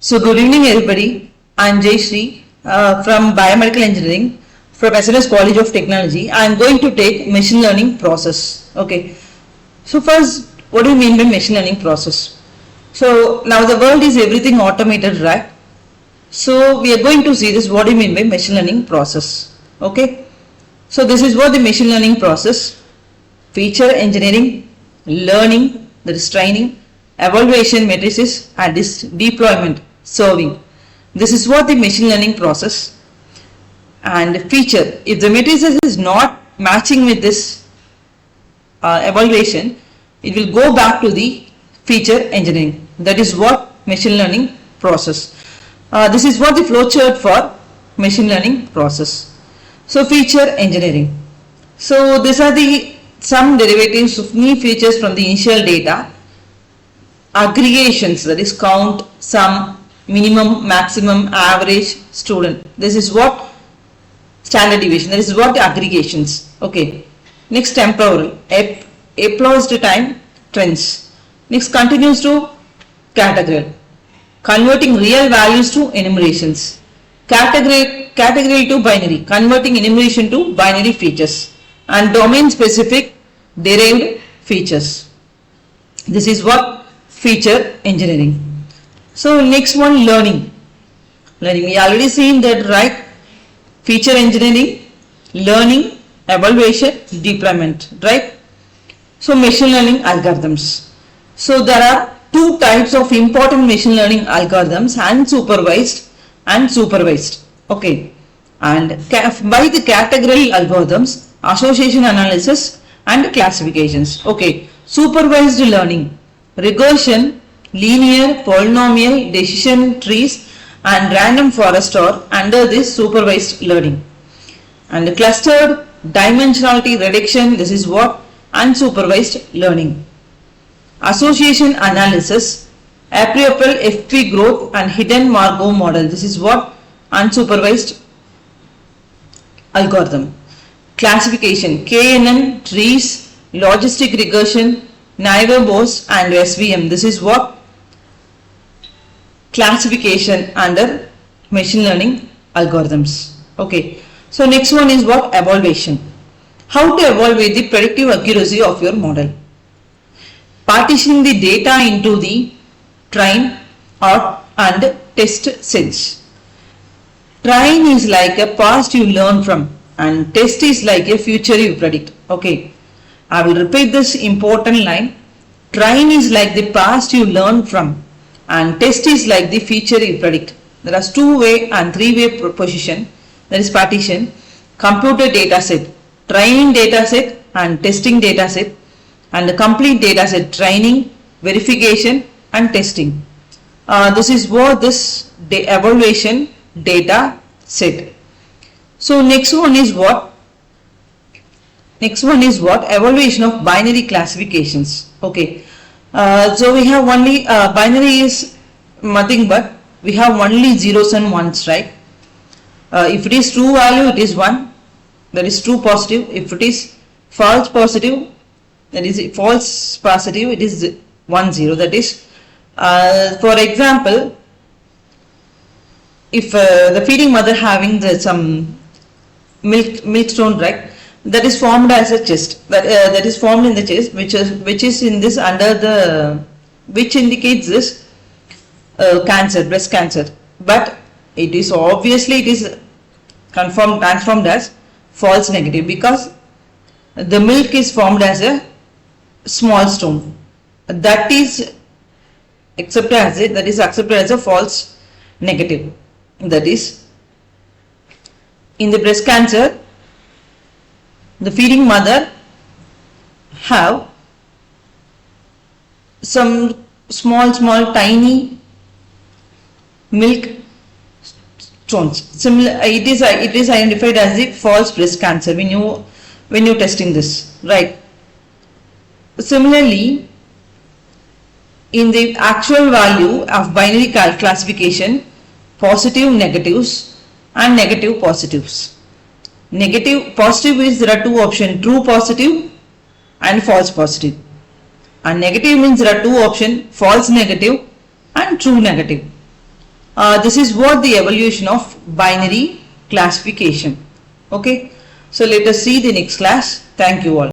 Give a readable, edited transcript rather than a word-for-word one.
So good evening everybody. I am Jay Shri from Biomedical Engineering from SNS College of Technology. I am going to take machine learning process. Okay. So first, what do you mean by machine learning process? So now the world is everything automated, right? So we are going to see this. What do you mean by machine learning process? Okay. So this is what the machine learning process: feature engineering, learning, that is training, evaluation matrices, and this deployment, serving. This is what the machine learning process. And feature, if the matrices is not matching with this evaluation, it will go back to the feature engineering. That is what machine learning process. This is what the flowchart for machine learning process. So feature engineering. So these are the some derivatives of new features from the initial data. Aggregations, that is count, sum, minimum, maximum, average, student. This is what standard deviation. That is what the aggregations. Okay. Next temporal, applause to time, trends. Next continues to categorical, converting real values to enumerations. Category to binary, converting enumeration to binary features. And domain specific derived features. This is what feature engineering. So next one, learning. We already seen that, right? Feature engineering, learning, evaluation, deployment, right? So machine learning algorithms. So there are two types of important machine learning algorithms: unsupervised and supervised. Okay. And by the categorical algorithms, association analysis and classifications. Okay. Supervised learning, regression, linear, polynomial, decision trees and random forest are under this supervised learning. And clustered dimensionality reduction, this is what unsupervised learning. Association analysis, appreciable FP growth and hidden Markov model, this is what unsupervised algorithm. Classification, KNN, trees, logistic regression, Navier-Bose and SVM, this is what classification under machine learning algorithms. Okay. So next one is what? Evaluation. How to evaluate the predictive accuracy of your model. Partitioning the data into the train and test sets. Train is like a past you learn from and test is like a future you predict. Okay. I will repeat this important line. Train is like the past you learn from and test is like the future you predict. There are two-way and three-way position. That is partition. Computer data set, training data set and testing data set, and the complete data set, training, verification and testing. This is what this evaluation data set. So next one is what? Next one is what? Evaluation of binary classifications. Okay. So we have only binary is nothing but we have only zeros and ones, right? If it is true value, it is 1, that is true positive. If it is false positive, that is false positive, it is 1 0. That is, for example, if the feeding mother having some milk stone, right, that is formed as a chest, that is formed in the chest, which is in this under the, which indicates this cancer, breast cancer, but it is obviously it is transformed as false negative because the milk is formed as a small stone. That is accepted as a false negative. That is, in the breast cancer, the feeding mother have some small tiny milk stones. Similar, it is identified as the false breast cancer when you testing this, right? Similarly, in the actual value of binary classification, positive negatives and negative positives. Negative positive is there are two options, true positive and false positive. And negative means there are two options, false negative and true negative. This is what the evolution of binary classification. Okay, so let us see the next class. Thank you all.